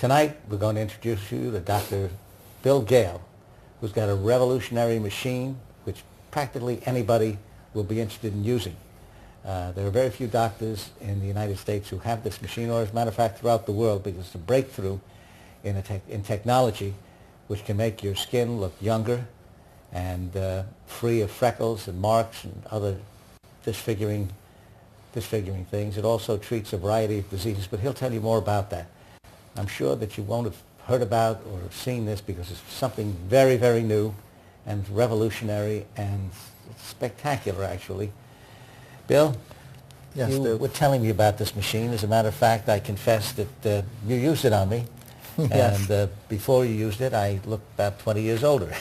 Tonight we're going to introduce you to Dr. Bill Gael, who's got a revolutionary machine which practically anybody will be interested in using. There are very few doctors in the United States who have this machine, or as a matter of fact throughout the world, because it's a breakthrough in technology which can make your skin look younger and free of freckles and marks and other disfiguring things. It also treats a variety of diseases, but he'll tell you more about that. I'm sure that you won't have heard about or seen this because it's something very, very new and revolutionary and spectacular, actually. Bill, Yes, you were telling me about this machine. As a matter of fact, I confess that you used it on me. Yes. And before you used it, I looked about 20 years older.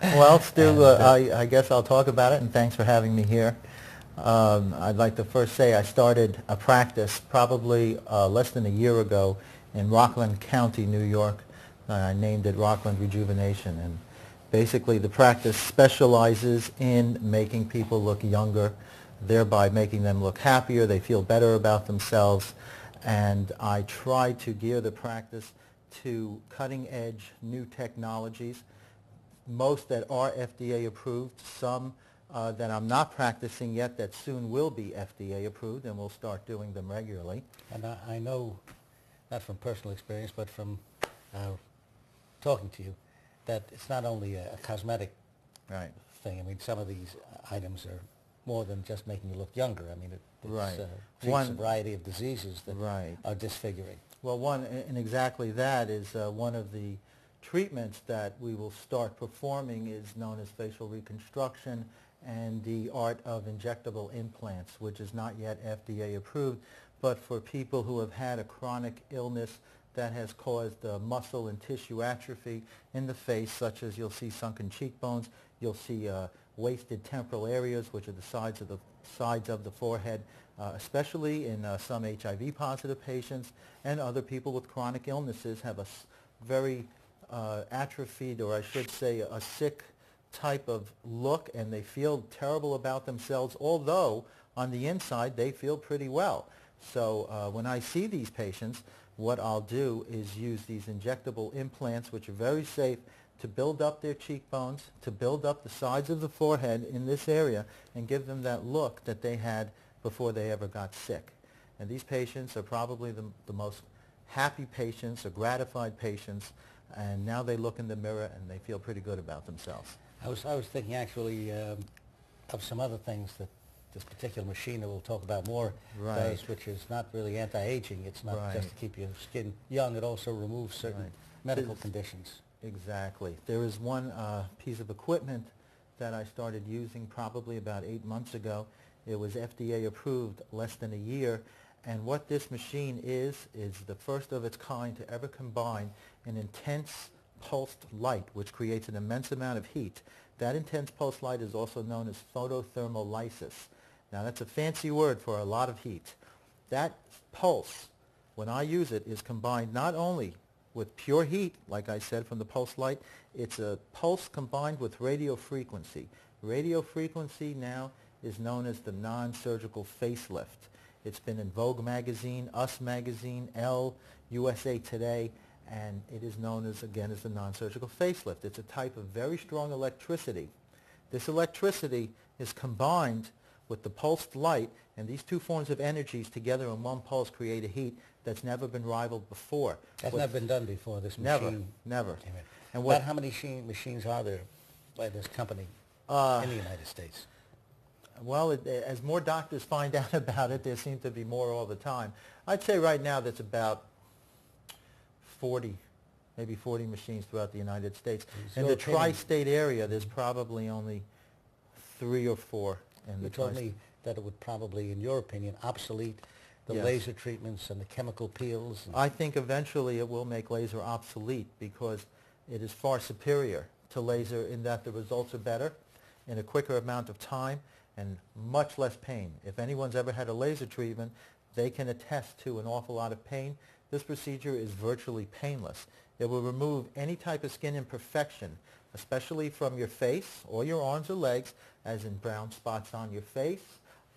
Well, Stu, I guess I'll talk about it, and thanks for having me here. I'd like to first say I started a practice probably less than a year ago in Rockland County, New York. I named it Rockland Rejuvenation, and basically the practice specializes in making people look younger, thereby making them look happier. They feel better about themselves, and I try to gear the practice to cutting-edge new technologies, most that are FDA approved, some that I'm not practicing yet that soon will be FDA approved, and we'll start doing them regularly. And I know, not from personal experience, but from talking to you, that it's not only a cosmetic Right. thing. I mean, some of these items are more than just making you look younger. I mean, it Right. treats a variety of diseases that Right. are disfiguring. Well, and exactly that is one of the treatments that we will start performing is known as facial reconstruction and the art of injectable implants, which is not yet FDA approved, but for people who have had a chronic illness that has caused muscle and tissue atrophy in the face, such as you'll see sunken cheekbones, you'll see wasted temporal areas, which are the sides of the forehead, especially in some HIV-positive patients, and other people with chronic illnesses have a very atrophied, or I should say a sick type of look, and they feel terrible about themselves, although on the inside they feel pretty well. So when I see these patients, what I'll do is use these injectable implants, which are very safe, to build up their cheekbones, to build up the sides of the forehead in this area, and give them that look that they had before they ever got sick. And these patients are probably the most happy patients or gratified patients, and now they look in the mirror and they feel pretty good about themselves. I was thinking actually of some other things that this particular machine that we'll talk about more Right. which is not really anti-aging. It's not Right. just to keep your skin young. It also removes certain Right. medical conditions. Exactly. There is one piece of equipment that I started using probably about 8 months ago. It was FDA approved less than a year, and what this machine is the first of its kind to ever combine an intense pulsed light, which creates an immense amount of heat. That intense pulsed light is also known as photothermolysis. Now that's a fancy word for a lot of heat. That pulse, when I use it, is combined not only with pure heat, like I said, from the pulse light, it's a pulse combined with radio frequency. Radio frequency now is known as the non-surgical facelift. It's been in Vogue magazine, Us magazine, Elle, USA Today, and it is known as, again, as the non-surgical facelift. It's a type of very strong electricity. This electricity is combined with the pulsed light, and these two forms of energies together in one pulse create a heat that's never been rivaled before. That's never been done before, this Never, machine. never. And about how many machines are there by this company in the United States? Well, as more doctors find out about it, there seem to be more all the time. I'd say right now there's about 40, maybe 40 machines throughout the United States. In the tri-state area, there's probably only 3 or 4. You told me that it would probably, in your opinion, obsolete the Yes. laser treatments and the chemical peels. I think eventually it will make laser obsolete because it is far superior to laser in that the results are better in a quicker amount of time and much less pain. If anyone's ever had a laser treatment, they can attest to an awful lot of pain. This procedure is virtually painless. It will remove any type of skin imperfection, especially from your face or your arms or legs, as in brown spots on your face,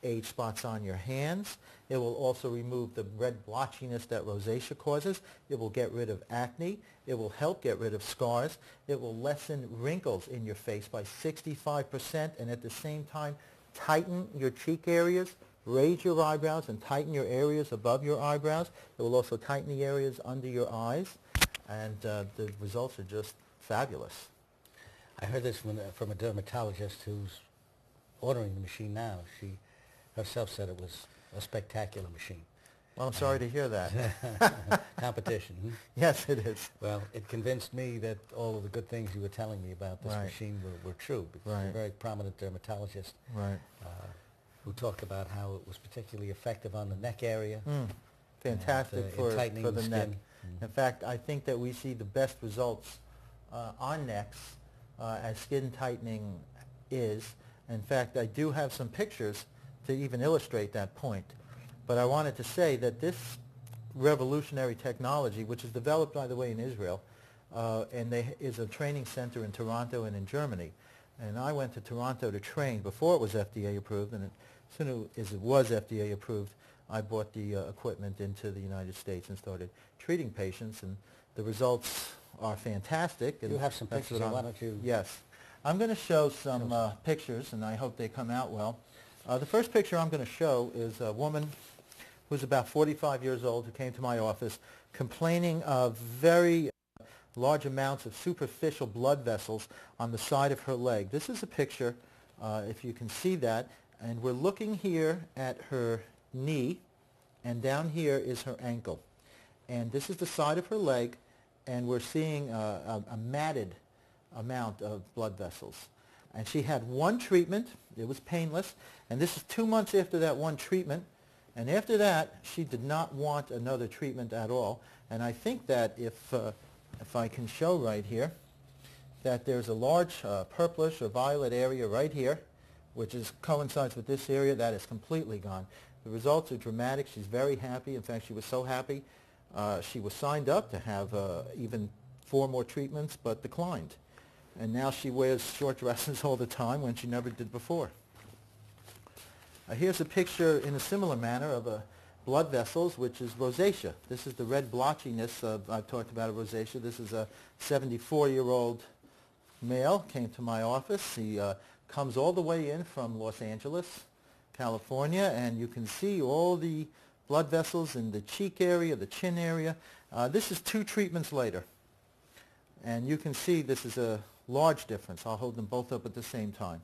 age spots on your hands. It will also remove the red blotchiness that rosacea causes. It will get rid of acne. It will help get rid of scars. It will lessen wrinkles in your face by 65% and at the same time tighten your cheek areas, raise your eyebrows and tighten your areas above your eyebrows. It will also tighten the areas under your eyes, and the results are just fabulous. I heard this from a dermatologist who's ordering the machine now. She herself said it was a spectacular machine. Well, I'm sorry to hear that. Competition. Yes, it is. Well, it convinced me that all of the good things you were telling me about this Right. machine were true, because Right. a very prominent dermatologist Right. who talked about how it was particularly effective on the neck area. Fantastic in for tightening the the neck. skin. In fact, I think that we see the best results on necks as skin tightening is. In fact, I do have some pictures to even illustrate that point. But I wanted to say that this revolutionary technology, which is developed, by the way, in Israel, and there is a training center in Toronto and in Germany. And I went to Toronto to train before it was FDA approved, and as soon as it was FDA approved, I brought the equipment into the United States and started treating patients, and the results are fantastic. And You have some that's pictures, what so why don't you... Yes. I'm going to show some pictures, and I hope they come out well. The first picture I'm going to show is a woman who's about 45 years old who came to my office complaining of very large amounts of superficial blood vessels on the side of her leg. This is a picture, if you can see that, and we're looking here at her knee, and down here is her ankle. And this is the side of her leg, and we're seeing a matted amount of blood vessels. And she had one treatment. It was painless. And this is 2 months after that one treatment. And after that, she did not want another treatment at all. And I think that if I can show right here, that there's a large purplish or violet area right here, which coincides with this area. That is completely gone. The results are dramatic. She's very happy. In fact, she was so happy, she was signed up to have even 4 more treatments, but declined. And now she wears short dresses all the time when she never did before. Here's a picture in a similar manner of blood vessels, which is rosacea. This is the red blotchiness I've talked about rosacea. This is a 74-year-old male, came to my office. He comes all the way in from Los Angeles, California, and you can see all the blood vessels in the cheek area, the chin area. This is 2 treatments later. And you can see this is a large difference. I'll hold them both up at the same time.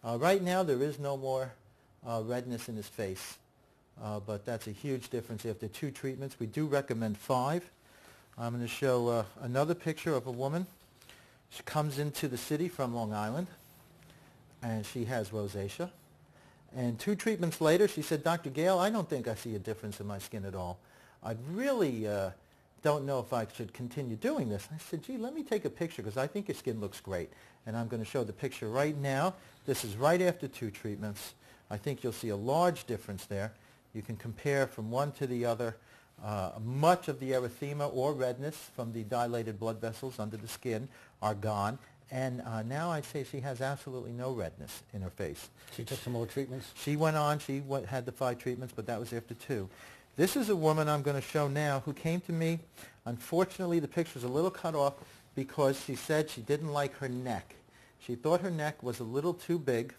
Right now there is no more redness in his face, but that's a huge difference after 2 treatments. We do recommend 5. I'm going to show another picture of a woman. She comes into the city from Long Island, and she has rosacea. And 2 treatments later, she said, Dr. Gael, I don't think I see a difference in my skin at all. I really don't know if I should continue doing this. I said, gee, let me take a picture because I think your skin looks great. And I'm going to show the picture right now. This is right after 2 treatments. I think you'll see a large difference there. You can compare from one to the other. Much of the erythema or redness from the dilated blood vessels under the skin are gone. And now I'd say she has absolutely no redness in her face. She took some more treatments? She went on. She had the 5 treatments, but that was after 2. This is a woman I'm going to show now who came to me. Unfortunately, the picture's a little cut off because she said she didn't like her neck. She thought her neck was a little too big.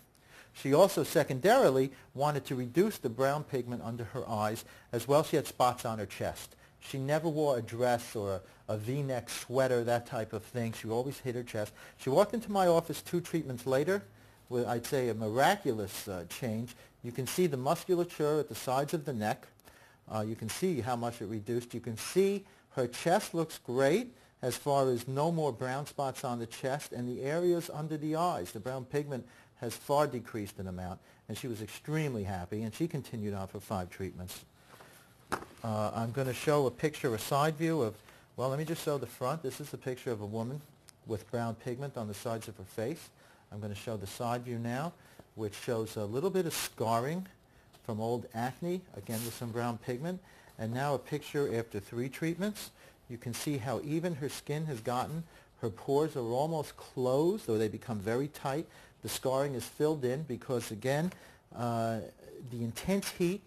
She also secondarily wanted to reduce the brown pigment under her eyes. As well, she had spots on her chest. She never wore a dress or a V-neck sweater, that type of thing. She always hid her chest. She walked into my office 2 treatments later with, I'd say, a miraculous change. You can see the musculature at the sides of the neck. You can see how much it reduced. You can see her chest looks great as far as no more brown spots on the chest, and the areas under the eyes, the brown pigment has far decreased in amount, and she was extremely happy, and she continued on for 5 treatments. I'm going to show a picture, a side view of, well, let me just show the front. This is a picture of a woman with brown pigment on the sides of her face. I'm going to show the side view now, which shows a little bit of scarring from old acne, again with some brown pigment. And now a picture after 3 treatments. You can see how even her skin has gotten. Her pores are almost closed, or they become very tight. The scarring is filled in because, again, the intense heat,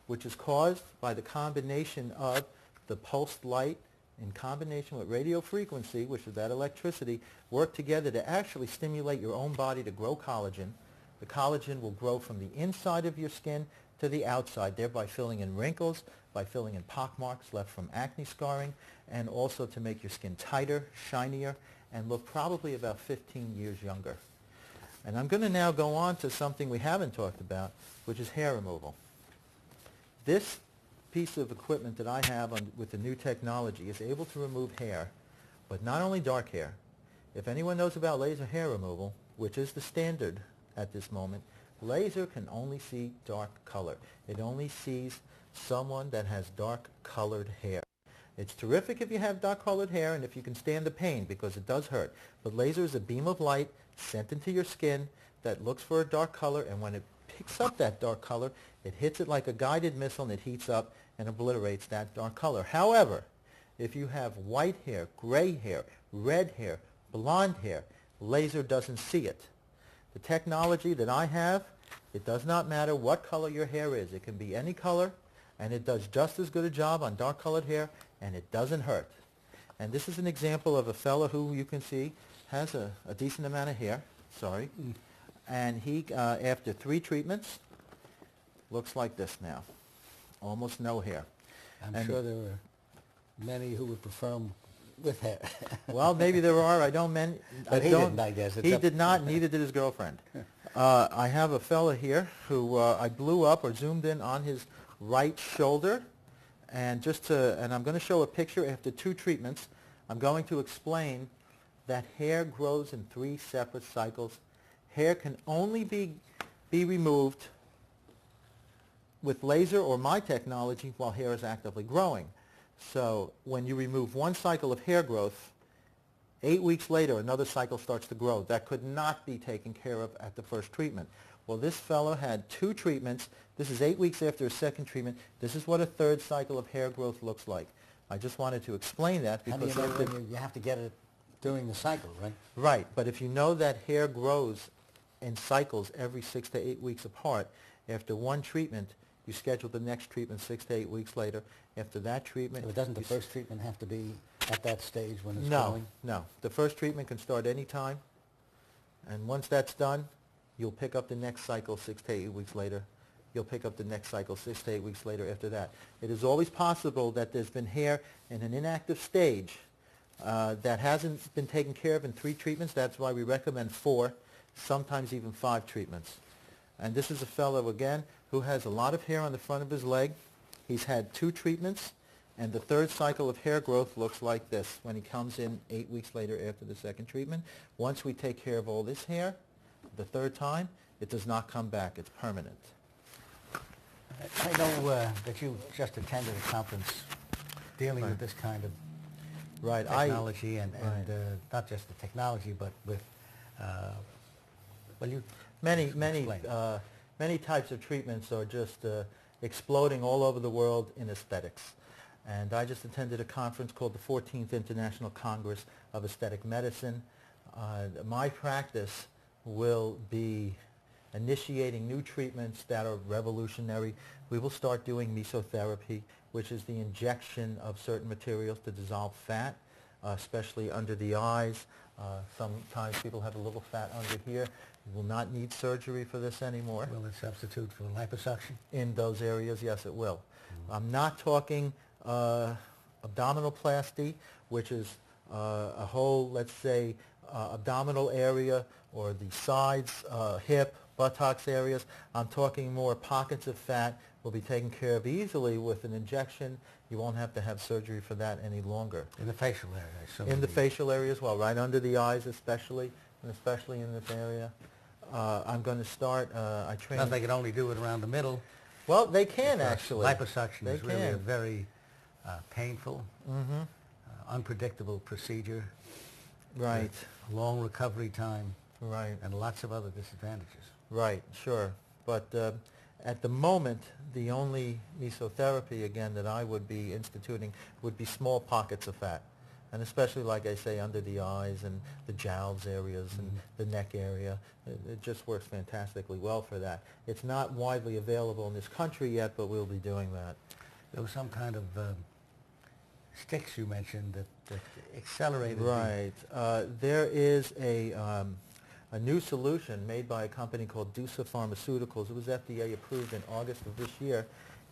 which is caused by the combination of the pulsed light in combination with radio frequency, which is that electricity, work together to actually stimulate your own body to grow collagen. The collagen will grow from the inside of your skin to the outside, thereby filling in wrinkles, by filling in pockmarks left from acne scarring, and also to make your skin tighter, shinier, and look probably about 15 years younger. And I'm going to now go on to something we haven't talked about, which is hair removal. This piece of equipment that I have with the new technology is able to remove hair, but not only dark hair. If anyone knows about laser hair removal, which is the standard at this moment, laser can only see dark color. It only sees someone that has dark colored hair. It's terrific if you have dark colored hair and if you can stand the pain, because it does hurt. But laser is a beam of light sent into your skin that looks for a dark color, and when it picks up that dark color, it hits it like a guided missile and it heats up and obliterates that dark color. However, if you have white hair, gray hair, red hair, blonde hair, laser doesn't see it. The technology that I have, it does not matter what color your hair is. It can be any color, and it does just as good a job on dark colored hair, and it doesn't hurt. And this is an example of a fellow who you can see has a decent amount of hair. Sorry. And he, after 3 treatments, looks like this now. Almost no hair. I'm sure there were many who would prefer him with hair. Well, maybe there are. But he didn't, I guess. He did not, neither did his girlfriend. I have a fella here who I blew up or zoomed in on his right shoulder. And I'm going to show a picture after 2 treatments. I'm going to explain that hair grows in 3 separate cycles. Hair can only be removed with laser or my technology while hair is actively growing. So when you remove 1 cycle of hair growth, 8 weeks later another cycle starts to grow. That could not be taken care of at the first treatment. Well, this fellow had 2 treatments. This is 8 weeks after his second treatment. This is what a 3rd cycle of hair growth looks like. I just wanted to explain that because How do you know you have to get it during the cycle, right? Right, but if you know that hair grows in cycles every 6 to 8 weeks apart, after 1 treatment, you schedule the next treatment 6 to 8 weeks later. After that treatment... So doesn't the first treatment have to be at that stage when it's growing? No. The first treatment can start any time, and once that's done, you'll pick up the next cycle 6 to 8 weeks later. You'll pick up the next cycle 6 to 8 weeks later after that. It is always possible that there's been hair in an inactive stage that hasn't been taken care of in 3 treatments. That's why we recommend 4, sometimes even 5 treatments. And this is a fellow, again, who has a lot of hair on the front of his leg. He's had 2 treatments, and the 3rd cycle of hair growth looks like this when he comes in 8 weeks later after the 2nd treatment. Once we take care of all this hair, the 3rd time, it does not come back. It's permanent. I know that you just attended a conference dealing with this kind of technology, and not just the technology, but with, many types of treatments are just exploding all over the world in aesthetics. And I just attended a conference called the 14th International Congress of Aesthetic Medicine. My practice will be initiating new treatments that are revolutionary. We will start doing mesotherapy, which is the injection of certain materials to dissolve fat, especially under the eyes. Sometimes people have a little fat under here. You will not need surgery for this anymore. Will it substitute for liposuction? In those areas, yes, it will. I'm not talking abdominoplasty, which is a whole, let's say, abdominal area or the sides, hip, buttocks areas. I'm talking more pockets of fat will be taken care of easily with an injection. You won't have to have surgery for that any longer. In the facial area, I assume. In the facial area as well, right under the eyes especially, and especially in this area. I'm going to start, I train... Not they can only do it around the middle. Well, they can actually. Liposuction is really a very painful, unpredictable procedure. Right. Long recovery time. Right. And lots of other disadvantages. Right, sure. But at the moment, the only mesotherapy, again, that I would be instituting would be small pockets of fat. And especially, like I say, under the eyes and the jowls areas and the neck area. It just works fantastically well for that. It's not widely available in this country yet, but we'll be doing that. There was some kind of sticks you mentioned that accelerated Right. There is a new solution made by a company called Dusa Pharmaceuticals. It was FDA approved in August of this year.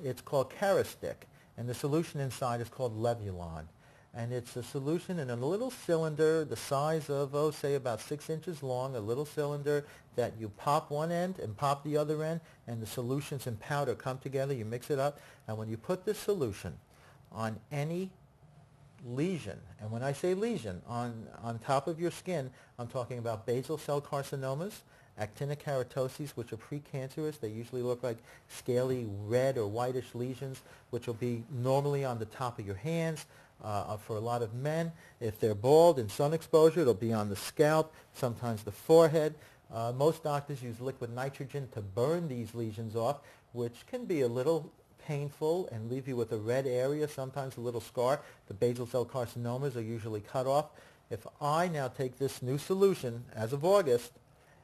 It's called Carastick, and the solution inside is called Levulon. And it's a solution in a little cylinder the size of, say about 6 inches long, a little cylinder that you pop one end and pop the other end, and the solutions and powder come together. You mix it up, and when you put this solution on any lesion, and when I say lesion, on top of your skin, I'm talking about basal cell carcinomas, actinokeratoses, which are precancerous. They usually look like scaly red or whitish lesions, which will be normally on the top of your hands. For a lot of men, if they're bald and sun exposure, it'll be on the scalp, sometimes the forehead. Most doctors use liquid nitrogen to burn these lesions off, which can be a little painful and leave you with a red area, sometimes a little scar. The basal cell carcinomas are usually cut off. If I now take this new solution as of August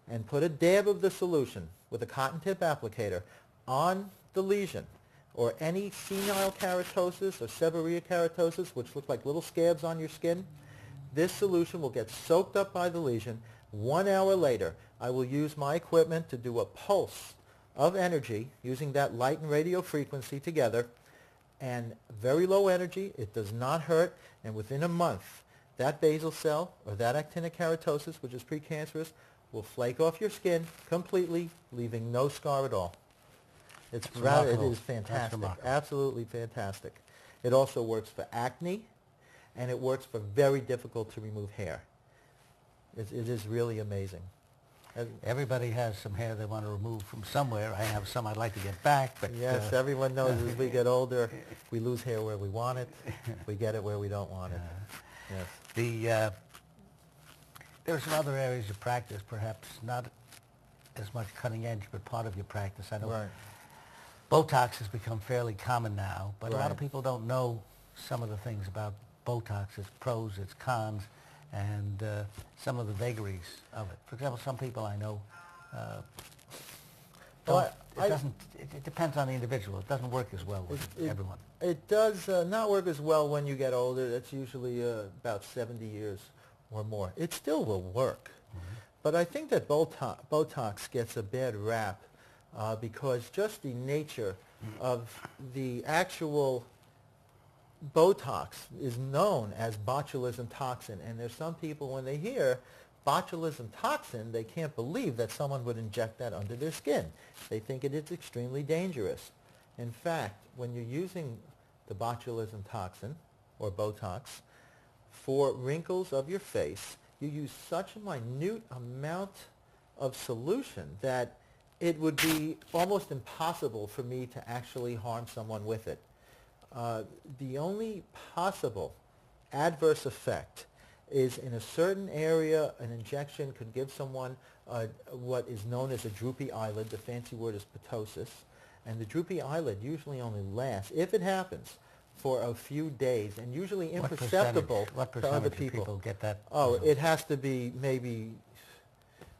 and put a dab of the solution with a cotton tip applicator on the lesion, or any senile keratosis or seborrhea keratosis, which look like little scabs on your skin, this solution will get soaked up by the lesion. 1 hour later, I will use my equipment to do a pulse of energy using that light and radio frequency together, and very low energy. It does not hurt, and within a month, that basal cell or that actinokeratosis, which is precancerous, will flake off your skin completely, leaving no scar at all. It is fantastic, absolutely fantastic. It also works for acne, and it works for very difficult to remove hair. It is really amazing. Everybody has some hair they want to remove from somewhere. I have some I'd like to get back, but yes, everyone knows as we get older, we lose hair where we want it, we get it where we don't want it. Yes. There are some other areas of practice, perhaps not as much cutting edge, but part of your practice. I know Right. Botox has become fairly common now, but a lot of Right. people don't know some of the things about Botox, its pros, its cons, and some of the vagaries of it. For example, some people I know it depends on the individual. It doesn't work as well with everyone. It does not work as well when you get older. That's usually about 70 years or more. It still will work. But I think that Botox gets a bad rap because just the nature of the actual Botox is known as botulism toxin. And there's some people, when they hear botulism toxin, they can't believe that someone would inject that under their skin. They think it is extremely dangerous. In fact, when you're using the botulism toxin, or Botox, for wrinkles of your face, you use such a minute amount of solution that it would be almost impossible for me to actually harm someone with it. The only possible adverse effect is in a certain area. An injection could give someone what is known as a droopy eyelid. The fancy word is ptosis. And the droopy eyelid usually only lasts, if it happens, for a few days, and usually imperceptible to other people. Of people get that? Oh, it has to be maybe,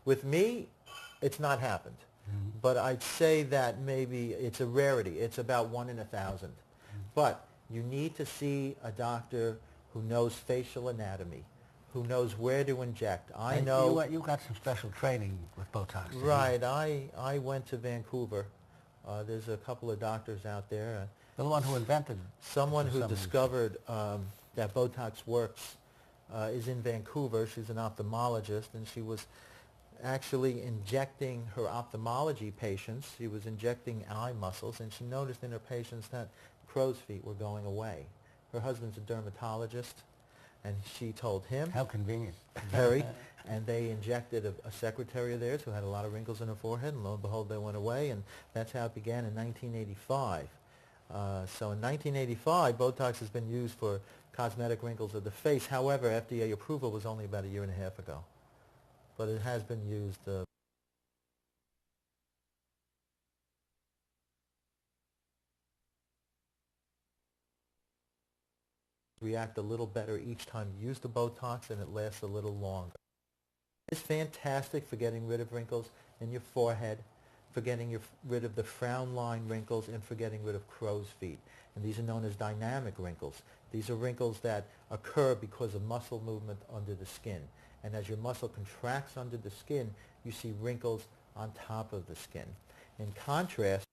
with me, it's not happened. But I'd say that maybe it's a rarity. It's about 1 in 1,000. But you need to see a doctor who knows facial anatomy, who knows where to inject. I know you got some special training with Botox. Right. I went to Vancouver. There's a couple of doctors out there. The one who invented. Someone who discovered that Botox works is in Vancouver. She's an ophthalmologist, and she was actually injecting her ophthalmology patients. She was injecting eye muscles, and she noticed in her patients that crow's feet were going away. Her husband's a dermatologist, and she told him. How convenient. Very. And they injected a secretary of theirs who had a lot of wrinkles in her forehead, and lo and behold, they went away, and that's how it began in 1985. So in 1985, Botox has been used for cosmetic wrinkles of the face. However, FDA approval was only about 1.5 years ago. But it has been used react a little better each time you use the Botox, and it lasts a little longer. It's fantastic for getting rid of wrinkles in your forehead, for getting rid of the frown line wrinkles, and for getting rid of crow's feet. And these are known as dynamic wrinkles. These are wrinkles that occur because of muscle movement under the skin. And as your muscle contracts under the skin, you see wrinkles on top of the skin. In contrast,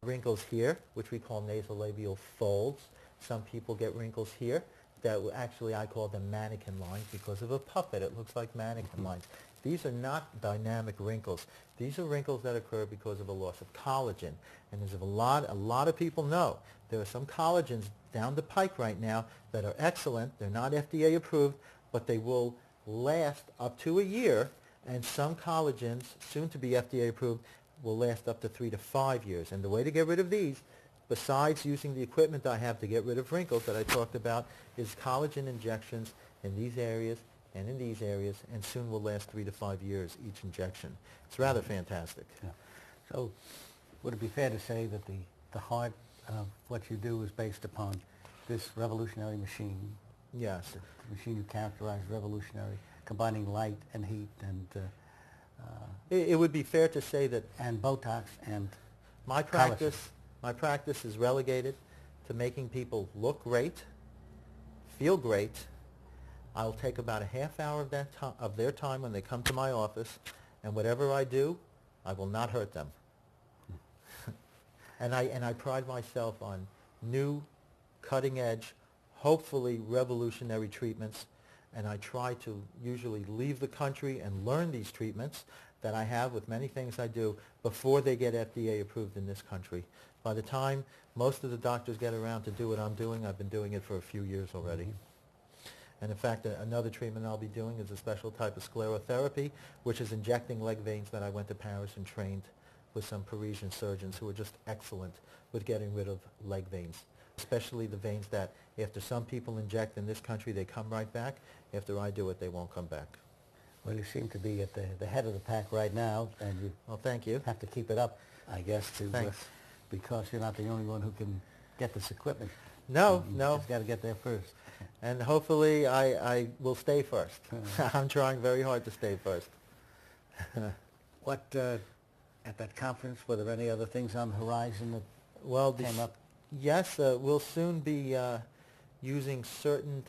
wrinkles here, which we call nasolabial folds. Some people get wrinkles here that actually I call them mannequin lines because of a puppet. It looks like mannequin lines. These are not dynamic wrinkles. These are wrinkles that occur because of a loss of collagen. And as a lot of people know, there are some collagens down the pike right now that are excellent. They're not FDA approved, but they will last up to a year. And some collagens, soon to be FDA approved, will last up to 3 to 5 years. And the way to get rid of these, besides using the equipment I have to get rid of wrinkles that I talked about, is collagen injections in these areas and in these areas, and soon will last 3 to 5 years each injection. It's rather fantastic. Yeah. So would it be fair to say that the heart of what you do is based upon this revolutionary machine? Yes. The machine you characterize revolutionary, combining light and heat and It would be fair to say that and Botox and my practice is relegated to making people look great, feel great. I'll take about a half hour of their time when they come to my office, and whatever I do, I will not hurt them. and I pride myself on new, cutting-edge, hopefully revolutionary treatments, and I try to usually leave the country and learn these treatments that I have with many things I do before they get FDA approved in this country. By the time most of the doctors get around to do what I'm doing, I've been doing it for a few years already. And in fact, another treatment I'll be doing is a special type of sclerotherapy, which is injecting leg veins that I went to Paris and trained with some Parisian surgeons who are just excellent with getting rid of leg veins, especially the veins that after some people inject in this country, they come right back. After I do it, they won't come back. Well, you seem to be at the head of the pack right now, and you Well, thank you. have to keep it up, I guess, Thanks. because you're not the only one who can get this equipment. No, You no. just got to get there first. And hopefully I will stay first. I'm trying very hard to stay first. What, at that conference, were there any other things on the horizon that Well, came up? yes, we'll soon be using certain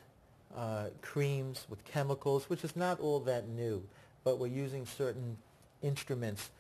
creams with chemicals, which is not all that new, but we're using certain instruments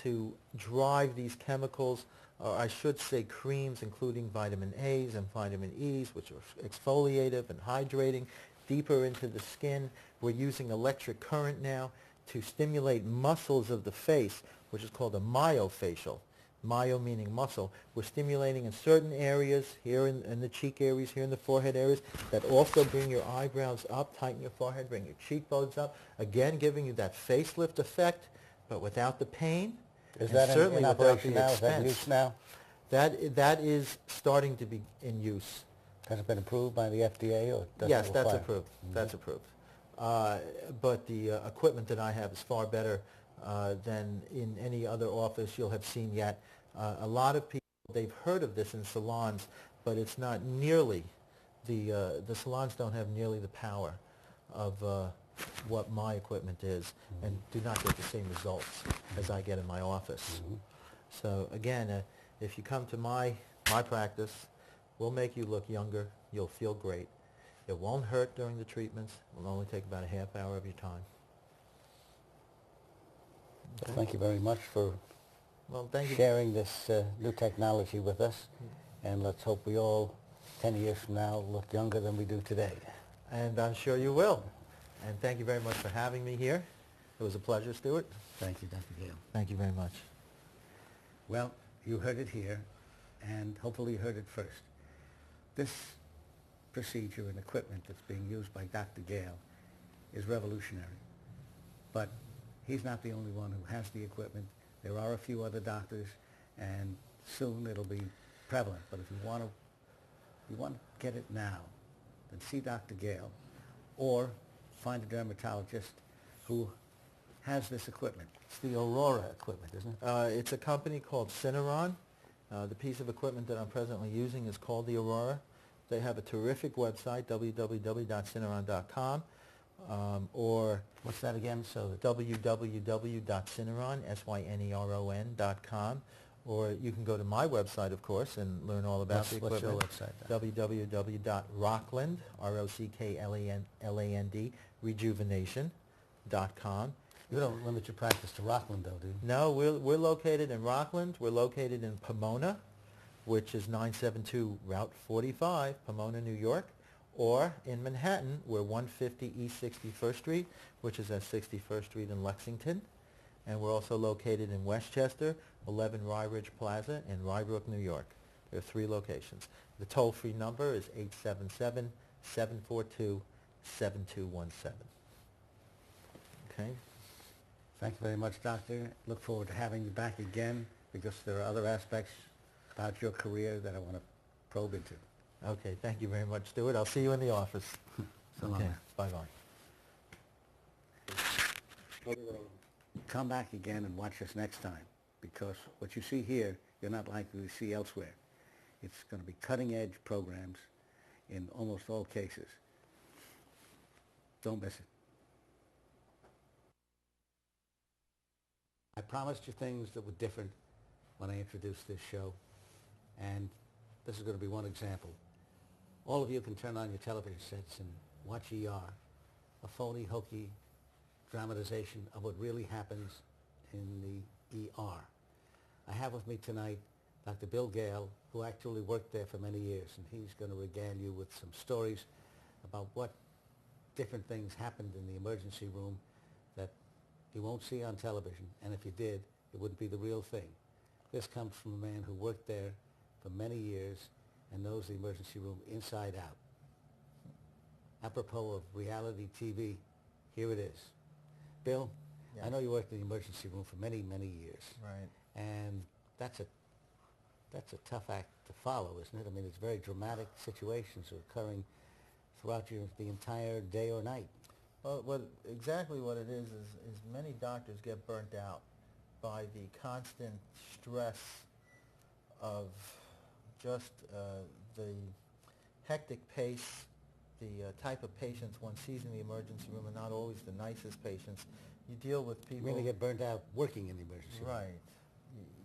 to drive these chemicals, or I should say creams, including vitamin A's and vitamin E's, which are exfoliative and hydrating, deeper into the skin. We're using electric current now to stimulate muscles of the face, which is called a myofacial. Myo meaning muscle. We're stimulating in certain areas, here in the cheek areas, here in the forehead areas, that also bring your eyebrows up, tighten your forehead, bring your cheekbones up, again giving you that facelift effect, but without the pain. Is and that certainly in without operation the now? Is that in expense. use now? That is starting to be in use. Has it been approved by the FDA, or does Yes, it that's require? approved. That's approved. But the equipment that I have is far better than in any other office you'll have seen yet. A lot of people, they've heard of this in salons, but it's not nearly, the salons don't have nearly the power of what my equipment is, and do not get the same results as I get in my office. So again, if you come to my practice, we'll make you look younger. You'll feel great. It won't hurt during the treatments. It will only take about a half hour of your time. Well, thank you very much for Well, thank you. sharing this new technology with us, and let's hope we all, 10 years from now, look younger than we do today. And I'm sure you will. And thank you very much for having me here. It was a pleasure, Stuart. Thank you, Dr. Gael. Thank you very much. Well, you heard it here, and hopefully you heard it first. This procedure and equipment that's being used by Dr. Gael is revolutionary. But he's not the only one who has the equipment. There are a few other doctors, and soon it'll be prevalent. But if you want to get it now, then see Dr. Gael, or find a dermatologist who has this equipment. It's the Aurora equipment, isn't it? It's a company called Syneron. The piece of equipment that I'm presently using is called the Aurora. They have a terrific website, www.cineron.com, or What's that again? So that www.cineron.com, or you can go to my website, of course, and learn all about the what's your equipment. website? www.rockland, Rockland, rejuvenation.com. You don't limit your practice to Rockland, though, do you? No, we're located in Rockland. We're located in Pomona, which is 972 Route 45, Pomona, New York. Or in Manhattan, we're 150 East 61st Street, which is at 61st Street in Lexington. And we're also located in Westchester, 11 Rye Ridge Plaza in Rybrook, New York. There are 3 locations. The toll-free number is 877-742-7217. Okay? Thank you very much, Doctor. Look forward to having you back again, because there are other aspects about your career that I want to probe into. Okay, thank you very much, Stuart. I'll see you in the office. So long. Okay, bye-bye. Come back again and watch us next time, because what you see here, you're not likely to see elsewhere. It's going to be cutting-edge programs in almost all cases. Don't miss it. I promised you things that were different when I introduced this show, and this is going to be one example. All of you can turn on your television sets and watch ER, a phony, hokey dramatization of what really happens in the ER. I have with me tonight Dr. Bill Gael, who actually worked there for many years, and he's going to regale you with some stories about what different things happened in the emergency room that you won't see on television, and if you did, it wouldn't be the real thing. This comes from a man who worked there for many years and knows the emergency room inside out. Apropos of reality TV, here it is. Bill, Yes. I know you worked in the emergency room for many, many years. Right. And that's a tough act to follow, isn't it? I mean, it's very dramatic situations are occurring throughout the entire day or night. Well, exactly what it is many doctors get burnt out by the constant stress of just the hectic pace, the type of patients one sees in the emergency room are not always the nicest patients. You deal with You people... really get burnt out working in the emergency room. Right.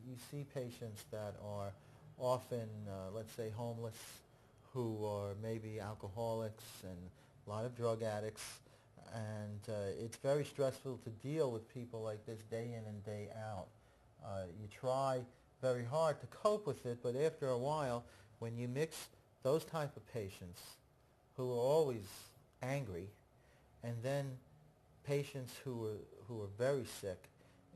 You see patients that are often, let's say, homeless, who are maybe alcoholics and a lot of drug addicts, and it's very stressful to deal with people like this day in and day out. You try very hard to cope with it, but after a while, when you mix those type of patients who are always angry, and then patients who are very sick,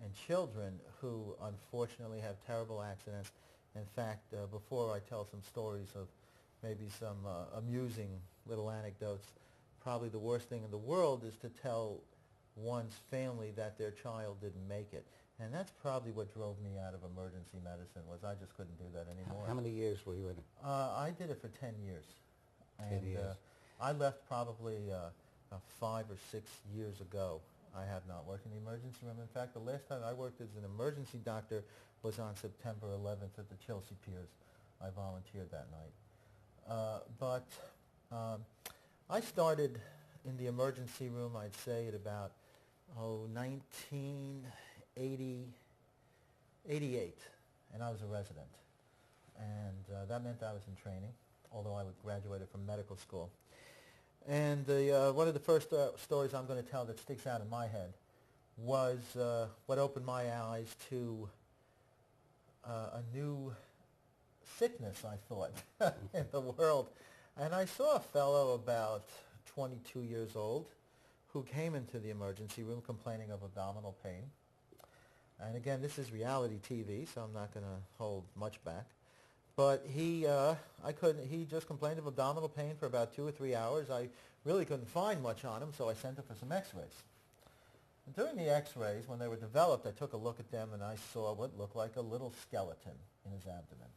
and children who unfortunately have terrible accidents. In fact, before I tell some stories of maybe some amusing little anecdotes, probably the worst thing in the world is to tell one's family that their child didn't make it. And that's probably what drove me out of emergency medicine, was I just couldn't do that anymore. How many years were you in it? I did it for 10 years. 10 years. I left probably 5 or 6 years ago. I have not worked in the emergency room. In fact, the last time I worked as an emergency doctor was on September 11th at the Chelsea Piers. I volunteered that night. I started in the emergency room, I'd say, at about 1988, and I was a resident. And that meant I was in training, although I graduated from medical school. And one of the first stories I'm going to tell that sticks out in my head was what opened my eyes to a new sickness, I thought, in the world. And I saw a fellow about 22 years old who came into the emergency room complaining of abdominal pain. And again, this is reality TV, so I'm not going to hold much back. But he just complained of abdominal pain for about 2 or 3 hours. I really couldn't find much on him, so I sent him for some x-rays. And during the x-rays, when they were developed, I took a look at them and I saw what looked like a little skeleton in his abdomen.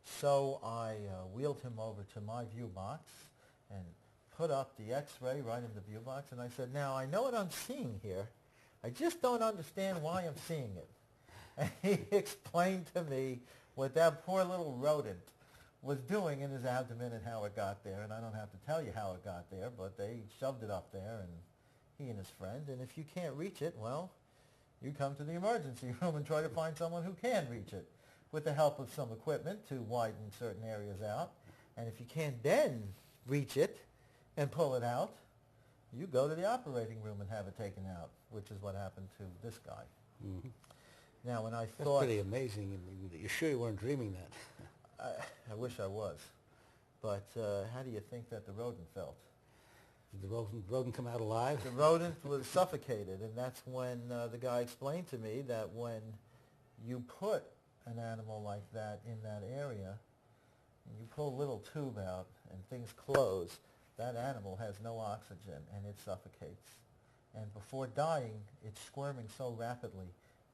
So I wheeled him over to my view box and put up the x-ray right in the view box, and I said, now I know what I'm seeing here. I just don't understand why I'm seeing it. And he explained to me what that poor little rodent was doing in his abdomen and how it got there. And I don't have to tell you how it got there, but they shoved it up there, and he and his friend. And if you can't reach it, well, you come to the emergency room and try to find someone who can reach it with the help of some equipment to widen certain areas out. And if you can't then reach it and pull it out, you go to the operating room and have it taken out, which is what happened to this guy. Mm-hmm. Now, when I That's thought... pretty amazing. I mean, you're sure you weren't dreaming that? I wish I was. But how do you think that the rodent felt? Did the rodent come out alive? The rodent was suffocated, and that's when the guy explained to me that when you put an animal like that in that area, and you pull a little tube out and things close, that animal has no oxygen and it suffocates. And before dying, it's squirming so rapidly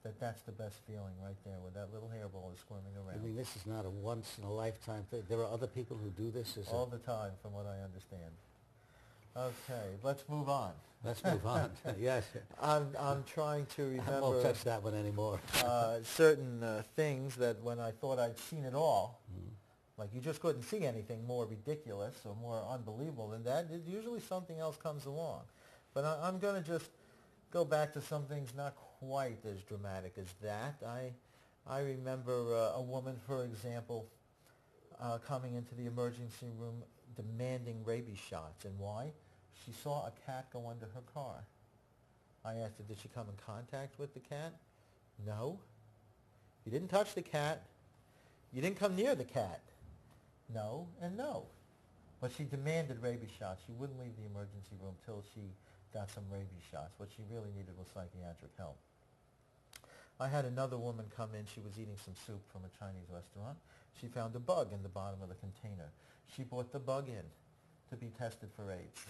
that that's the best feeling right there, where that little hairball is squirming around. I mean, this is not a once-in-a-lifetime thing. There are other people who do this? All the time, from what I understand. Okay, let's move on. Let's move on. Yes. I'm trying to remember... I won't touch that one anymore. Certain things that when I thought I'd seen it all, like you just couldn't see anything more ridiculous or more unbelievable than that, usually something else comes along. But I'm going to just go back to some things not quite as dramatic as that. I remember a woman, for example, coming into the emergency room demanding rabies shots. And why? She saw a cat go under her car. I asked her, did she come in contact with the cat? No. You didn't touch the cat. You didn't come near the cat. No and no. But she demanded rabies shots. She wouldn't leave the emergency room till she got some rabies shots. What she really needed was psychiatric help. I had another woman come in. She was eating some soup from a Chinese restaurant. She found a bug in the bottom of the container. She brought the bug in to be tested for AIDS.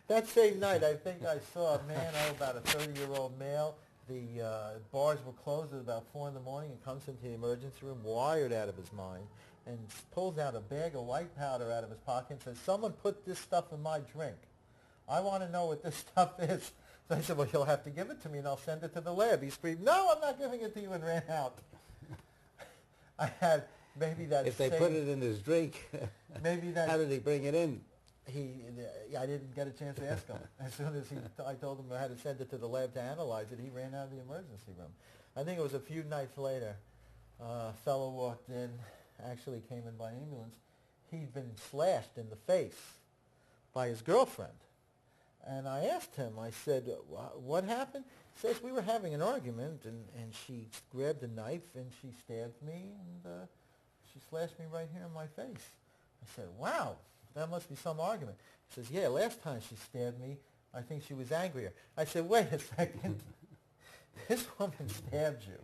That same night, I think I saw a man, about a 30-year-old male. The bars were closed at about 4 in the morning, and comes into the emergency room, wired out of his mind, and pulls out a bag of white powder out of his pocket and says, someone put this stuff in my drink. I want to know what this stuff is. So I said, well, you'll have to give it to me, and I'll send it to the lab. He screamed, no, I'm not giving it to you, and ran out. I had maybe that If they put it in his drink, maybe that, how did he bring it in? I didn't get a chance to ask him. As soon as I told him I had to send it to the lab to analyze it, he ran out of the emergency room. I think it was a few nights later, a fellow walked in, actually came in by ambulance. He'd been slashed in the face by his girlfriend. And I asked him, I said, what happened? He says, we were having an argument, and she grabbed a knife, and she stabbed me, and she slashed me right here in my face. I said, wow, that must be some argument. He says, yeah, last time she stabbed me, I think she was angrier. I said, wait a second. This woman stabbed you,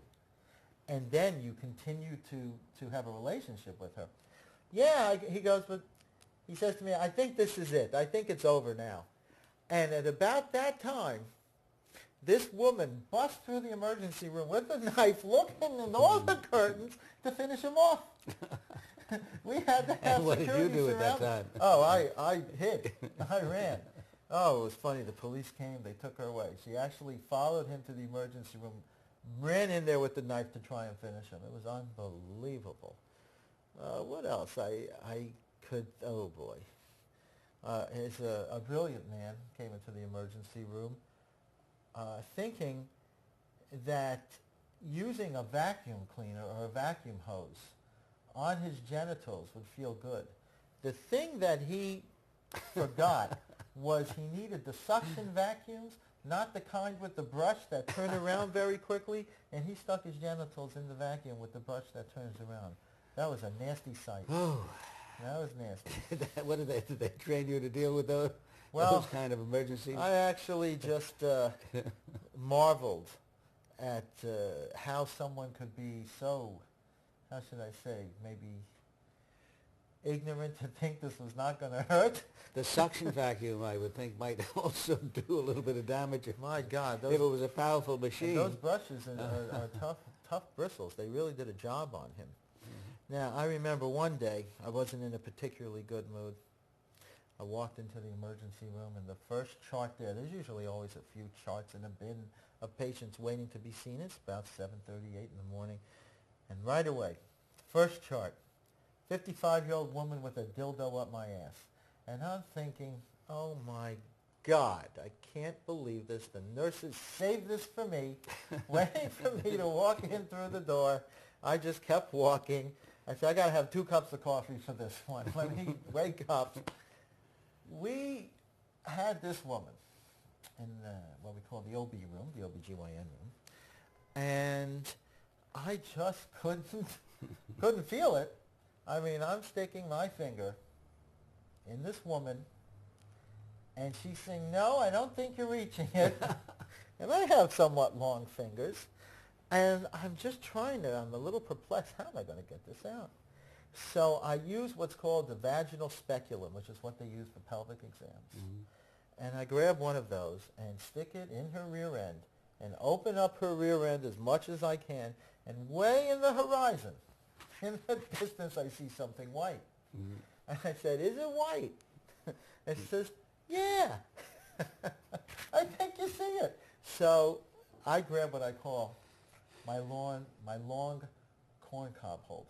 and then you continue to have a relationship with her. Yeah, he goes, but he says to me, I think this is it. I think it's over now. And at about that time, this woman busts through the emergency room with a knife, looking in all the curtains to finish him off. We had to have And what did you security do at that surround- time? Oh, I hid. I ran. Oh, it was funny. The police came. They took her away. She actually followed him to the emergency room, ran in there with the knife to try and finish him. It was unbelievable. What else? I could, oh boy. Here's a brilliant man came into the emergency room thinking that using a vacuum cleaner or a vacuum hose on his genitals would feel good. The thing that he forgot was he needed the suction vacuums, not the kind with the brush that turn around very quickly, and he stuck his genitals in the vacuum with the brush that turns around. That was a nasty sight. Oh. That was nasty. What did they train you to deal with those kind of emergencies? I actually just marveled at how someone could be so, how should I say, maybe ignorant to think this was not going to hurt. The suction vacuum, I would think, might also do a little bit of damage. My God. If it was a powerful machine. Those brushes are tough bristles. They really did a job on him. Now, I remember one day, I wasn't in a particularly good mood. I walked into the emergency room, and the first chart there's usually always a few charts in a bin of patients waiting to be seen. It's about 7:38 in the morning. And right away, first chart, 55-year-old woman with a dildo up my ass. And I'm thinking, oh my God, I can't believe this. The nurses saved this for me, waiting for me to walk in through the door. I just kept walking. I said, I got to have 2 cups of coffee for this one. Let me wake up. We had this woman in what we call the OB room, the OBGYN room, and I just couldn't feel it. I mean, I'm sticking my finger in this woman, and she's saying, no, I don't think you're reaching it. And I have somewhat long fingers, and I'm just I'm a little perplexed. How am I going to get this out? So I use what's called the vaginal speculum, which is what they use for pelvic exams. Mm-hmm. And I grab one of those and stick it in her rear end and open up her rear end as much as I can. And way in the horizon, in the distance, I see something white. Mm-hmm. And I said, is it white? And she says, yeah. I think you see it. So I grab what I call my long corn cob holders.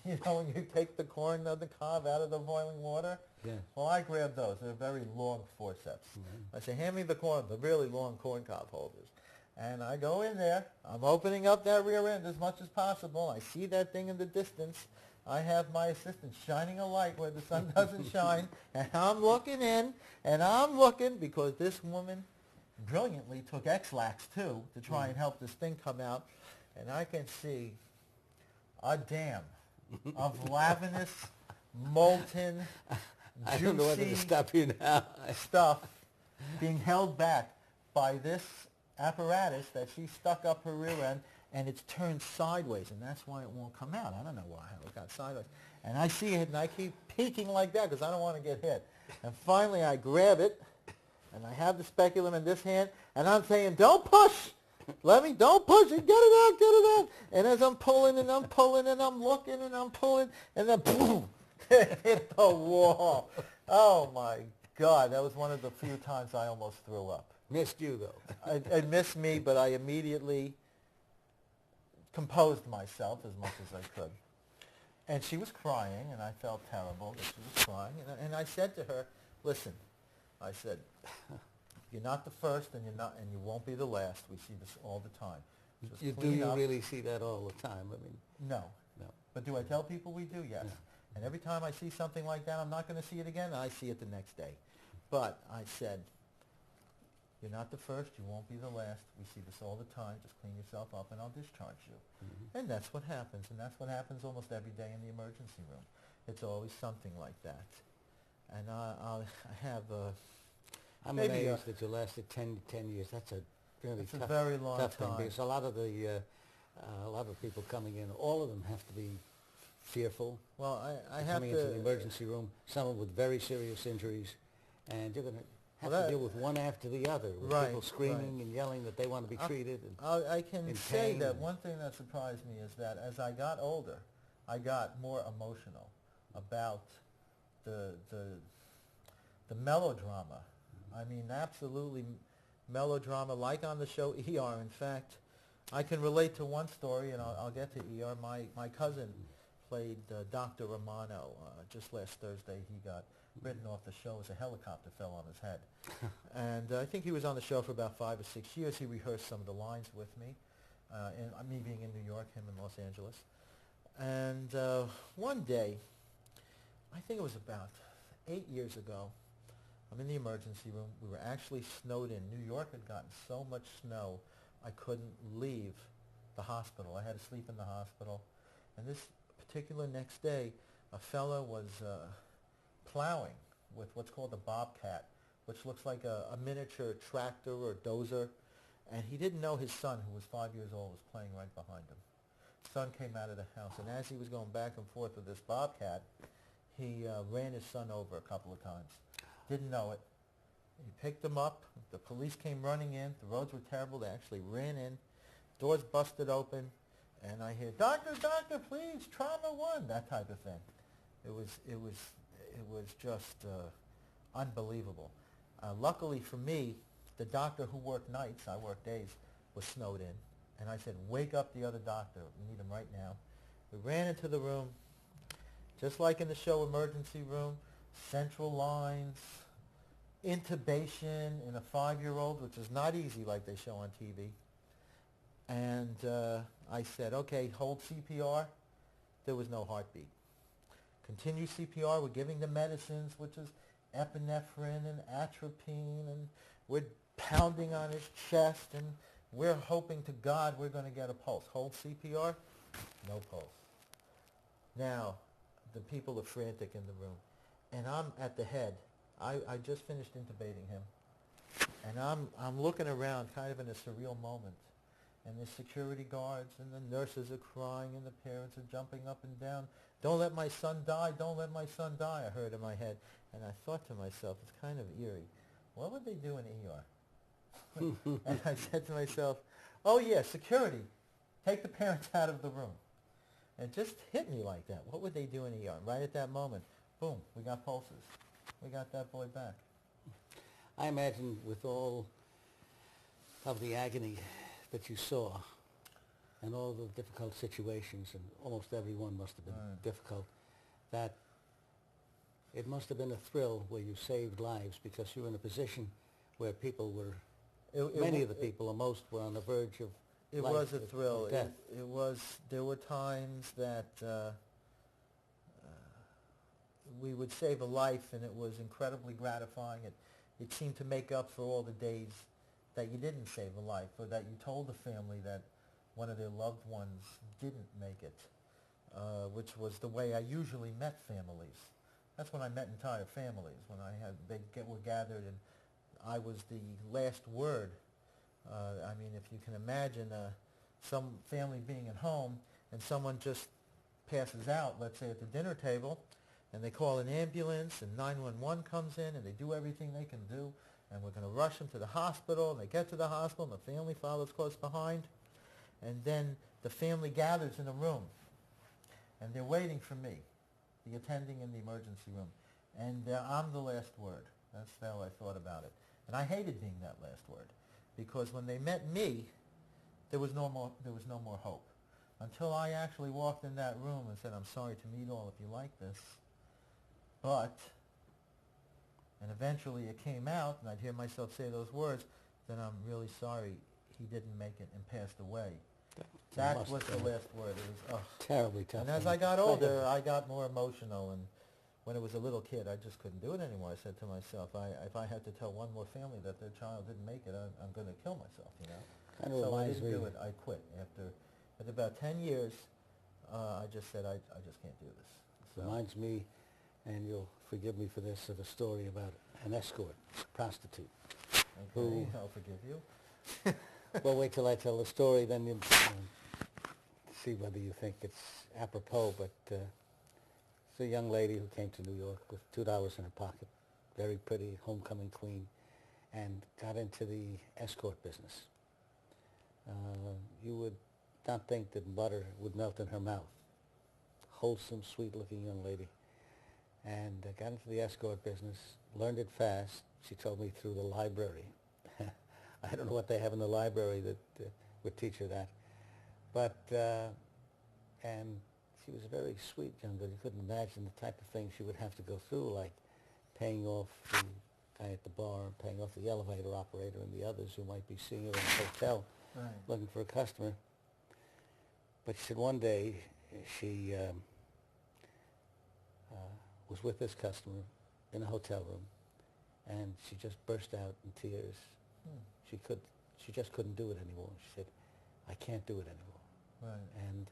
You know, when you take the corn of the cob out of the boiling water? Yeah. Well, I grab those. They're very long forceps. Mm-hmm. I say, hand me the really long corn cob holders. And I go in there. I'm opening up that rear end as much as possible. I see that thing in the distance. I have my assistant shining a light where the sun doesn't shine. And I'm looking in, and I'm looking because this woman brilliantly took X-Lax, too, to try and help this thing come out. And I can see a dam of lavendous, molten, I don't know whether to juicy stop you now. stuff being held back by this apparatus that she stuck up her rear end, and it's turned sideways, and that's why it won't come out. I don't know why it got sideways. And I see it, and I keep peeking like that because I don't want to get hit. And finally, I grab it, and I have the speculum in this hand, and I'm saying, don't push! Don't push it, get it out. And as I'm pulling and I'm pulling and I'm looking and I'm pulling, and then boom, it hit the wall. Oh my God, that was one of the few times I almost threw up. Missed you, though. It missed me, but I immediately composed myself as much as I could. And she was crying, and I felt terrible that she was crying. And I said to her, listen, I said, you're not the first, and you won't be the last. We see this all the time. Just Do you really see that all the time? I mean, no. No. But do I tell people we do? Yes. No. And every time I see something like that, I'm not going to see it again, and I see it the next day. But I said, you're not the first, you won't be the last. We see this all the time. Just clean yourself up, and I'll discharge you. Mm-hmm. And that's what happens, and that's what happens almost every day in the emergency room. It's always something like that. And I have I'm amazed that you lasted 10 years. That's a really tough, a very long tough time. thing, because a lot of people coming in, all of them have to be fearful. Well, I have coming into the emergency room, some of them with very serious injuries, and you're going to have to deal with one after the other, with people screaming and yelling that they want to be treated. I can say that one thing that surprised me is that as I got older, I got more emotional about the melodrama. I mean, absolutely melodrama, like on the show ER. In fact, I can relate to one story, and I'll get to ER. My cousin played Dr. Romano. Just last Thursday, he got written off the show as a helicopter fell on his head. And I think he was on the show for about 5 or 6 years. He rehearsed some of the lines with me, me being in New York, him in Los Angeles. And one day, I think it was about 8 years ago, I'm in the emergency room. We were actually snowed in. New York had gotten so much snow, I couldn't leave the hospital. I had to sleep in the hospital. And this particular next day, a fellow was plowing with what's called a bobcat, which looks like a miniature tractor or dozer. And he didn't know his son, who was 5 years old, was playing right behind him. Son came out of the house, and as he was going back and forth with this bobcat, he ran his son over a couple of times. Didn't know it. He picked him up. The police came running in. The roads were terrible. They actually ran in. Doors busted open. And I hear, doctor, please, trauma 1, that type of thing. It was just unbelievable. Luckily for me, the doctor who worked nights, I worked days, was snowed in. And I said, wake up the other doctor. We need him right now. We ran into the room, just like in the show Emergency Room, central lines, intubation in a 5-year-old, which is not easy like they show on TV. And I said, okay, hold CPR. There was no heartbeat. Continue CPR. We're giving the medicines, which is epinephrine and atropine, and we're pounding on his chest, and we're hoping to God we're going to get a pulse. Hold CPR, no pulse. Now, the people are frantic in the room, and I'm at the head. I just finished intubating him, and I'm looking around kind of in a surreal moment, and the security guards and the nurses are crying, and the parents are jumping up and down. Don't let my son die, don't let my son die, I heard in my head. And I thought to myself, it's kind of eerie. What would they do in ER? And I said to myself, oh yeah, security, take the parents out of the room. And it just hit me like that. What would they do in ER? And right at that moment, boom, we got pulses. We got that boy back. I imagine with all of the agony that you saw and all the difficult situations, and almost every one must have been difficult, that it must have been a thrill where you saved lives, because you were in a position where people were, many of the people, or most, were on the verge of It life, was a thrill. of death. It was. There were times that we would save a life, and it was incredibly gratifying. It seemed to make up for all the days that you didn't save a life, or that you told the family that one of their loved ones didn't make it, which was the way I usually met families. That's when I met entire families, when were gathered, and I was the last word. I mean, if you can imagine some family being at home and someone just passes out, let's say at the dinner table, and they call an ambulance, and 911 comes in, and they do everything they can do, and we're going to rush them to the hospital, and they get to the hospital, and the family follows close behind, and then the family gathers in a room, and they're waiting for me, the attending in the emergency room, and I'm the last word. That's how I thought about it. And I hated being that last word, because when they met me, there was no more hope. Until I actually walked in that room and said, I'm sorry to meet all if you like this, but, and eventually it came out, and I'd hear myself say those words, then I'm really sorry he didn't make it and passed away. That was the last word. It was terribly tough. And as I got older, I got more emotional, and when I was a little kid, I just couldn't do it anymore. I said to myself, if I had to tell one more family that their child didn't make it, I'm going to kill myself, you know. Kind of So I reminds didn't me. do it. I quit. After about 10 years, I just said, I just can't do this. So, Reminds me, and you'll forgive me for this, of a story about an escort, prostitute. okay, I'll forgive you. Well, wait till I tell the story, then you'll see whether you think it's apropos. But it's a young lady who came to New York with $2 in her pocket, very pretty, homecoming queen, and got into the escort business. You would not think that butter would melt in her mouth. Wholesome, sweet-looking young lady. And got into the escort business, learned it fast. She told me through the library. I don't know what they have in the library that would teach her that. But, and she was a very sweet young girl. You couldn't imagine the type of things she would have to go through, like paying off the guy at the bar, paying off the elevator operator, and the others who might be seeing her in the hotel looking for a customer. But she said one day she was with this customer in a hotel room, and she just burst out in tears. She just couldn't do it anymore. She said, I can't do it anymore. Right. And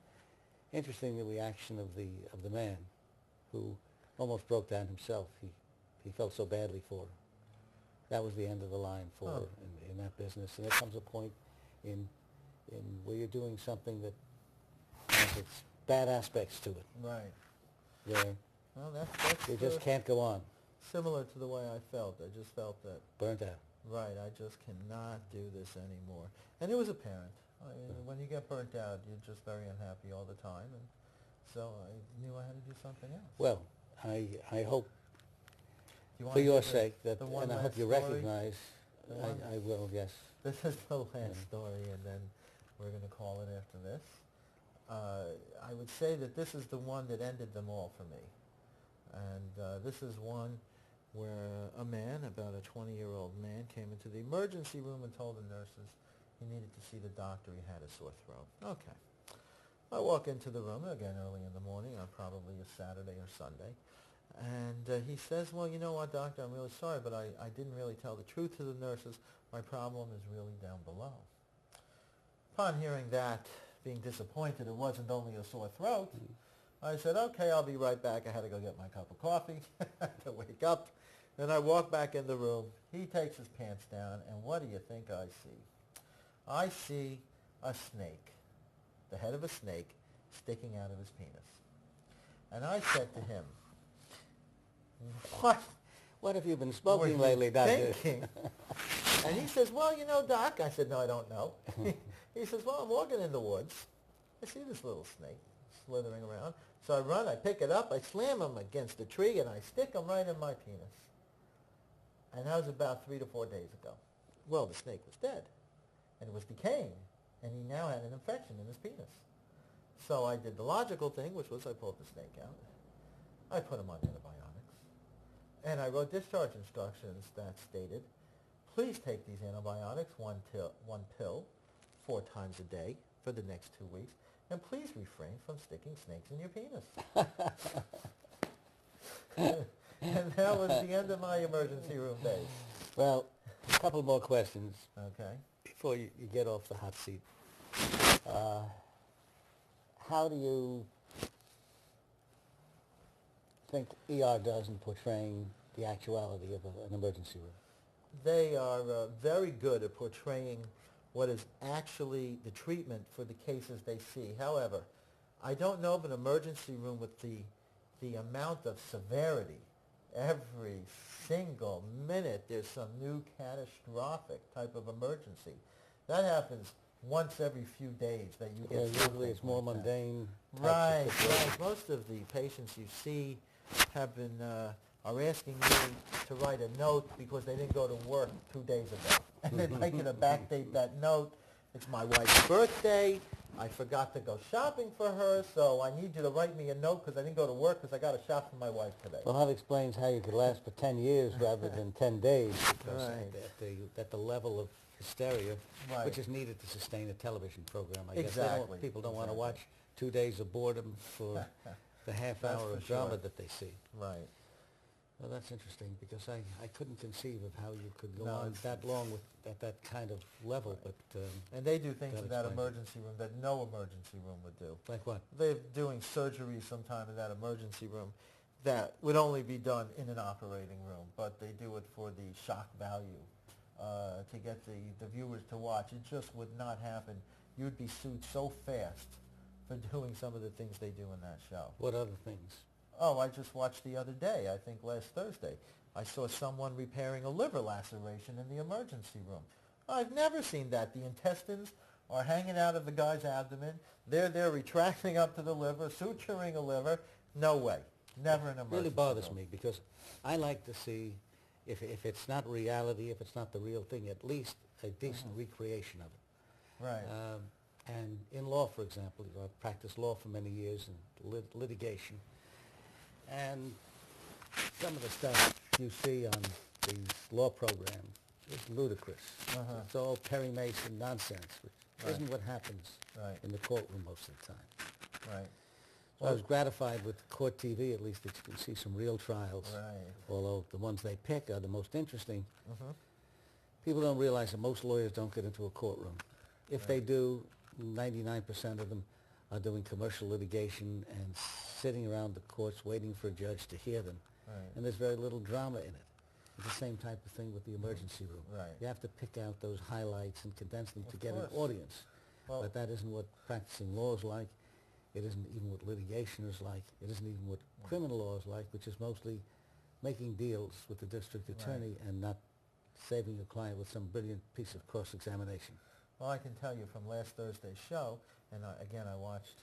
interesting, the reaction of the man, who almost broke down himself. He felt so badly for her. That was the end of the line for her in that business. And there comes a point in where you're doing something that has its bad aspects to it. Right. Where Well, that's you just can't go on. similar to the way I felt. I just felt that, Burnt out. right, I just cannot do this anymore. And it was apparent. I mean, when you get burnt out, you're just very unhappy all the time. And so I knew I had to do something else. Well, I hope, Do you for wanna your hear sake, that, the one and I hope last you story? recognize, The one- I will, yes. This is the last story, and then we're going to call it after this. I would say that this is the one that ended them all for me. And this is one where a man, about a 20-year-old man, came into the emergency room and told the nurses he needed to see the doctor. He had a sore throat. Okay. I walk into the room, again early in the morning, on probably a Saturday or Sunday, and he says, well, you know what, doctor, I'm really sorry, but I didn't really tell the truth to the nurses. My problem is really down below. Upon hearing that, being disappointed it wasn't only a sore throat, I said, okay, I'll be right back. I had to go get my cup of coffee to wake up. Then I walk back in the room. He takes his pants down, and what do you think I see? I see a snake, the head of a snake, sticking out of his penis. And I said to him, What have you been were smoking you lately, Doctor? thinking? And he says, well, you know, Doc. I said, no, I don't know. He says, well, I'm walking in the woods. I see this little snake slithering around. So I run, I pick it up, I slam him against a tree, and I stick him right in my penis. And that was about 3 to 4 days ago. Well, the snake was dead, and it was decaying, and he now had an infection in his penis. So I did the logical thing, which was I pulled the snake out. I put him on antibiotics, and I wrote discharge instructions that stated, please take these antibiotics, one pill, 4 times a day for the next 2 weeks, and please refrain from sticking snakes in your penis. And that was the end of my emergency room days. Well, a couple more questions Okay. before you get off the hot seat. How do you think ER does in portraying the actuality of an emergency room? They are very good at portraying what is actually the treatment for the cases they see. However, I don't know of an emergency room with the amount of severity. Every single minute there's some new catastrophic type of emergency. That happens once every few days that you get Usually something it's more like that. mundane. types of Right, situations. right. Most of the patients you see have been are asking you to write a note because they didn't go to work 2 days ago, and they'd like you to backdate that note. It's my wife's birthday. I forgot to go shopping for her, so I need you to write me a note because I didn't go to work because I got to shop for my wife today. Well, that explains how you could last for 10 years rather than 10 days, because Right. at the level of hysteria, Right. which is needed to sustain a television program, I guess. Exactly. People don't want to Exactly. watch 2 days of boredom for the half That's hour for of drama sure. that they see. Right. Well, that's interesting, because I couldn't conceive of how you could go No, on it's- that long at that kind of level, but And they do things That in that explains it. emergency room that no emergency room would do. like what? They're doing surgery sometime in that emergency room that would only be done in an operating room, but they do it for the shock value to get the viewers to watch. It just would not happen. You'd be sued so fast for doing some of the things they do in that show. What other things? Oh, I just watched the other day, I think last Thursday. I saw someone repairing a liver laceration in the emergency room. I've never seen that. The intestines are hanging out of the guy's abdomen. They're retracting up to the liver, suturing a liver. No way. Never an It emergency really bothers room. me, because I like to see, if it's not reality, if it's not the real thing, at least a decent recreation of it. Right. And in law, for example, I've practiced law for many years in litigation, and some of the stuff you see on these law programs is ludicrous. Uh-huh. It's all Perry Mason nonsense, which Right. isn't what happens Right. in the courtroom most of the time. Right. So I was gratified with court TV, at least, that you can see some real trials. Right. Although the ones they pick are the most interesting. Mhm. People don't realize that most lawyers don't get into a courtroom. If they do, 99% of them are doing commercial litigation and sitting around the courts waiting for a judge to hear them. Right. And there's very little drama in it. It's the same type of thing with the emergency room. Right. You have to pick out those highlights and condense them to Of get an course. audience. Well- But that isn't what practicing law is like. It isn't even what litigation is like. It isn't even what criminal law is like, which is mostly making deals with the district attorney and not saving your client with some brilliant piece of cross-examination. Well, I can tell you from last Thursday's show, and I watched,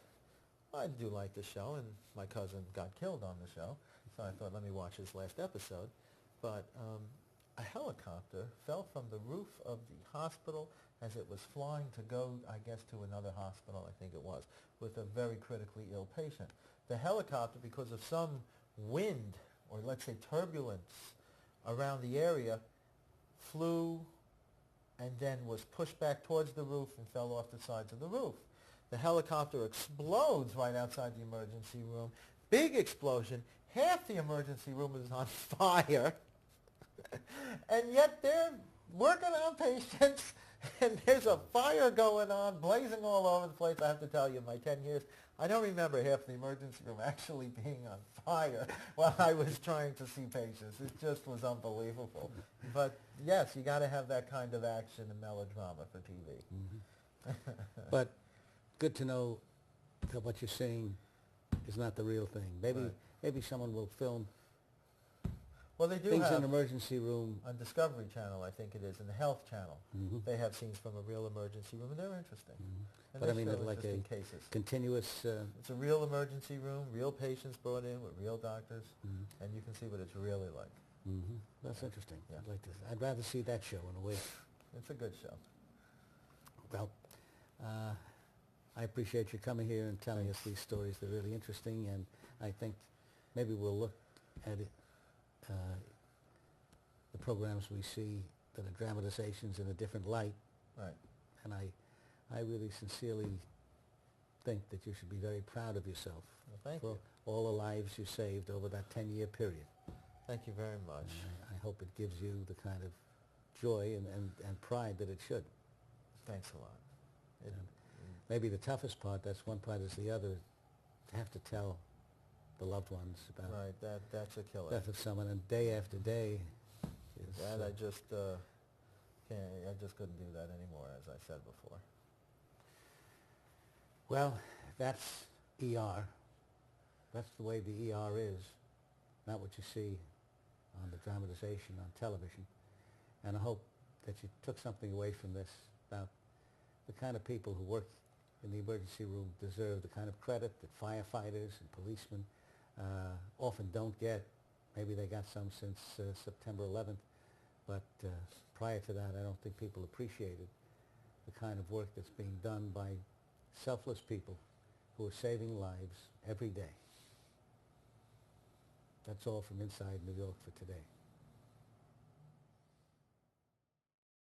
I do like the show, and my cousin got killed on the show, so I thought, let me watch his last episode. But a helicopter fell from the roof of the hospital as it was flying to go, I guess, to another hospital, I think it was, with a very critically ill patient. The helicopter, because of some wind, or let's say turbulence around the area, flew and then was pushed back towards the roof and fell off the sides of the roof. The helicopter explodes right outside the emergency room. Big explosion. Half the emergency room is on fire. And yet they're working on patients, and there's a fire going on, blazing all over the place. I have to tell you, in my 10 years, I don't remember half the emergency room actually being on fire while I was trying to see patients. It just was unbelievable. But yes, you got to have that kind of action and melodrama for TV. But good to know that what you're seeing is not the real thing. Maybe someone will film Well, they do things in have an emergency room. on Discovery Channel, I think it is, and the Health Channel. They have scenes from a real emergency room, and they're interesting. And But they I mean, show like a interesting cases. continuous. It's a real emergency room, real patients brought in with real doctors, and you can see what it's really like. That's interesting. Yeah. I'd rather see that show in a way. It's a good show. Well, I appreciate you coming here and telling us these stories. They're really interesting, and I think maybe we'll look at it, the programs we see that are dramatizations in a different light. Right. And I really sincerely think that you should be very proud of yourself Well, thank for you. all the lives you saved over that 10-year period. Thank you very much. I hope it gives you the kind of joy and pride that it should. Thanks a lot. Maybe the toughest part, that's one part, is the other, to have to tell the loved ones about Right, that's a killer. death of someone, and day after day is... That I just can't. I just couldn't do that anymore, as I said before. Well, that's ER. That's the way the ER is, not what you see on the dramatization on television. And I hope that you took something away from this about the kind of people who work in the emergency room deserve the kind of credit that firefighters and policemen often don't get. Maybe they got some since September 11th, but prior to that, I don't think people appreciated the kind of work that's being done by selfless people who are saving lives every day. That's all from inside New York for today.